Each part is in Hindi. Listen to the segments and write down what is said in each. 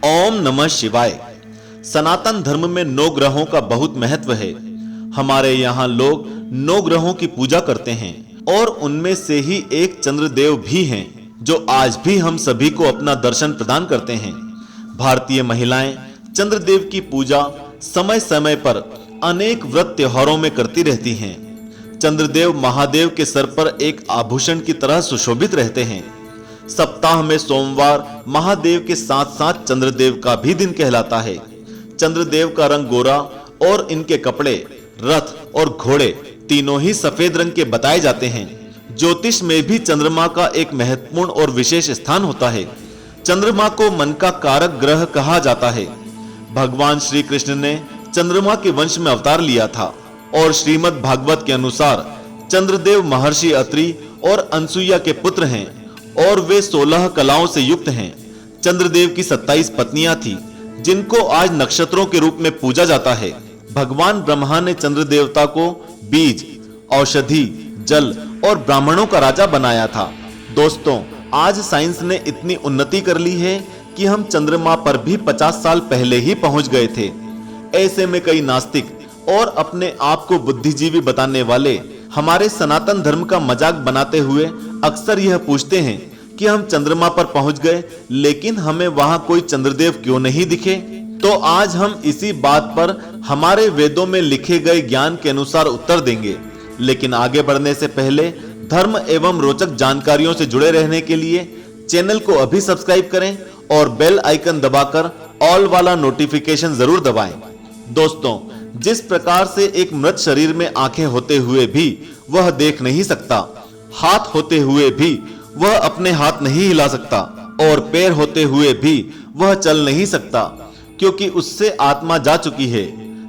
ओम नमः शिवाय। सनातन धर्म में 9 ग्रहों का बहुत महत्व है। हमारे यहाँ लोग 9 ग्रहों की पूजा करते हैं और उनमें से ही एक चंद्रदेव भी हैं, जो आज भी हम सभी को अपना दर्शन प्रदान करते हैं। भारतीय महिलाएं चंद्रदेव की पूजा समय समय पर अनेक व्रत त्योहारों में करती रहती हैं। चंद्रदेव महादेव के सर पर एक आभूषण की तरह सुशोभित रहते हैं। सप्ताह में सोमवार महादेव के साथ साथ चंद्रदेव का भी दिन कहलाता है। चंद्रदेव का रंग गोरा और इनके कपड़े, रथ और घोड़े तीनों ही सफेद रंग के बताए जाते हैं। ज्योतिष में भी चंद्रमा का एक महत्वपूर्ण और विशेष स्थान होता है। चंद्रमा को मन का कारक ग्रह कहा जाता है। भगवान श्री कृष्ण ने चंद्रमा के वंश में अवतार लिया था और श्रीमद् भागवत के अनुसार चंद्रदेव महर्षि अत्रि और अनसुईया के पुत्र हैं और वे 16 कलाओं से युक्त हैं। चंद्रदेव की 27 पत्नियां थी, जिनको आज नक्षत्रों के रूप में पूजा जाता है। भगवान ब्रह्मा ने चंद्र देवता को बीज, औषधि, जल और ब्राह्मणों का राजा बनाया था। दोस्तों, आज साइंस ने इतनी उन्नति कर ली है कि हम चंद्रमा पर भी 50 साल पहले ही पहुंच गए थे। ऐसे में कई नास्तिक और अपने आप को बुद्धिजीवी बताने वाले हमारे सनातन धर्म का मजाक बनाते हुए अक्सर यह पूछते हैं कि हम चंद्रमा पर पहुंच गए, लेकिन हमें वहां कोई चंद्रदेव क्यों नहीं दिखे। तो आज हम इसी बात पर हमारे वेदों में लिखे गए ज्ञान के अनुसार उत्तर देंगे। लेकिन आगे बढ़ने से पहले धर्म एवं रोचक जानकारियों से जुड़े रहने के लिए चैनल को अभी सब्सक्राइब करें और बेल आइकन दबाकर ऑल वाला नोटिफिकेशन जरूर दबाएं। दोस्तों, जिस प्रकार से एक मृत शरीर में आंखें होते हुए भी वह देख नहीं सकता, हाथ होते हुए भी वह अपने हाथ नहीं हिला सकता और पैर होते हुए भी वह चल नहीं सकता, क्योंकि उससे आत्मा जा चुकी है।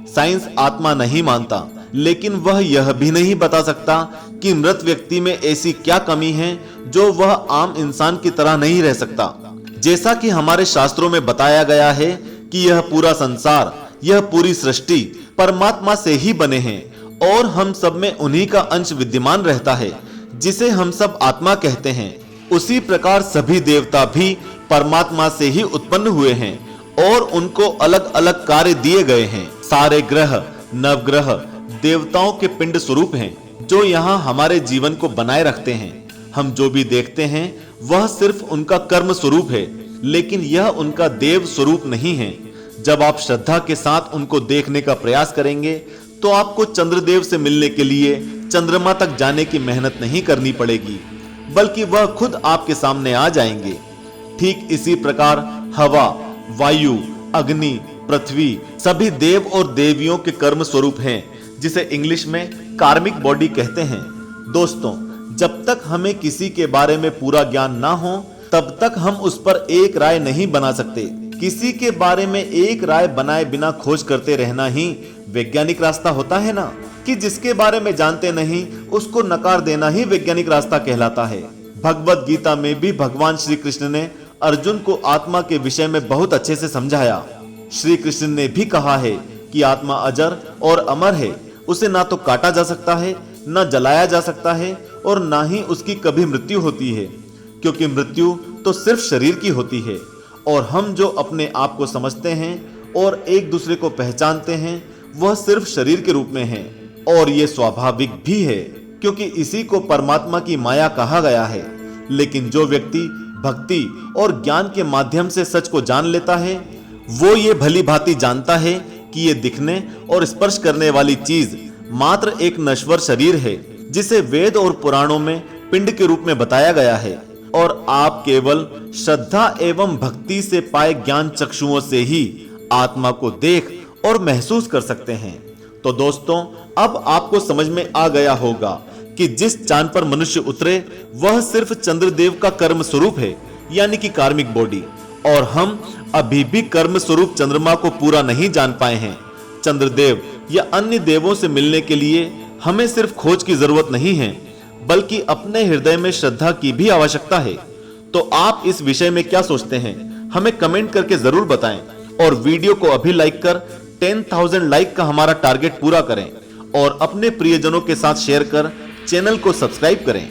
साइंस आत्मा नहीं मानता, लेकिन वह यह भी नहीं बता सकता कि मृत व्यक्ति में ऐसी क्या कमी है जो वह आम इंसान की तरह नहीं रह सकता। जैसा कि हमारे शास्त्रों में बताया गया है कि यह पूरा संसार, यह पूरी सृष्टि परमात्मा से ही बने हैं और हम सब में उन्हीं का अंश विद्यमान रहता है, जिसे हम सब आत्मा कहते हैं। उसी प्रकार सभी देवता भी परमात्मा से ही उत्पन्न हुए हैं और उनको अलग अलग कार्य दिए गए हैं। सारे ग्रह, नवग्रह देवताओं के पिंड स्वरूप हैं, जो यहाँ हमारे जीवन को बनाए रखते हैं। हम जो भी देखते हैं वह सिर्फ उनका कर्म स्वरूप है, लेकिन यह उनका देव स्वरूप नहीं है। जब आप श्रद्धा के साथ उनको देखने का प्रयास करेंगे तो आपको चंद्रदेव से मिलने के लिए चंद्रमा तक जाने की मेहनत नहीं करनी पड़ेगी, बल्कि वह खुद आपके सामने आ जाएंगे। ठीक इसी प्रकार हवा, वायु, अग्नि, पृथ्वी सभी देव और देवियों के कर्म स्वरूप हैं, जिसे इंग्लिश में कार्मिक बॉडी कहते हैं। दोस्तों, जब तक हमें किसी के बारे में पूरा ज्ञान ना हो, तब तक हम उस पर एक राय नहीं बना सकते। किसी के बारे में एक राय बनाए बिना खोज करते रहना ही वैज्ञानिक रास्ता होता है ना, कि जिसके बारे में जानते नहीं उसको नकार देना ही वैज्ञानिक रास्ता कहलाता है। भगवत गीता में भी भगवान श्री कृष्ण ने अर्जुन को आत्मा के विषय में बहुत अच्छे से समझाया। श्री कृष्ण ने भी कहा है कि आत्मा अजर और अमर है, उसे ना तो काटा जा सकता है, ना जलाया जा सकता है और ना ही उसकी कभी मृत्यु होती है, क्योंकि मृत्यु तो सिर्फ शरीर की होती है। और हम जो अपने आप को समझते हैं और एक दूसरे को पहचानते हैं, वह सिर्फ शरीर के रूप में है। और ये स्वाभाविक भी है, क्योंकि इसी को परमात्मा की माया कहा गया है। लेकिन जो व्यक्ति भक्ति और ज्ञान के माध्यम से सच को जान लेता है, वो ये भली भांति जानता है कि ये दिखने और स्पर्श करने वाली चीज मात्र एक नश्वर शरीर है, जिसे वेद और पुराणों में पिंड के रूप में बताया गया है। और आप केवल श्रद्धा एवं भक्ति से पाए ज्ञान चक्षुओं से ही आत्मा को देख और महसूस कर सकते हैं। तो दोस्तों, अब आपको समझ में आ गया होगा कि जिस चांद पर मनुष्य उतरे वह सिर्फ चंद्रदेव का कर्म स्वरूप है, यानी कि कार्मिक बॉडी। और हम अभी भी कर्म स्वरूप चंद्रमा को पूरा नहीं जान पाए हैं। चंद्रदेव या अन्य देवों से मिलने के लिए हमें सिर्फ खोज की जरूरत नहीं है, बल्कि अपने हृदय में श्रद्धा की भी आवश्यकता है। तो आप इस विषय में क्या सोचते हैं, हमें कमेंट करके जरूर बताएं और वीडियो को अभी लाइक कर 10,000 लाइक का हमारा टारगेट पूरा करें और अपने प्रियजनों के साथ शेयर कर चैनल को सब्सक्राइब करें।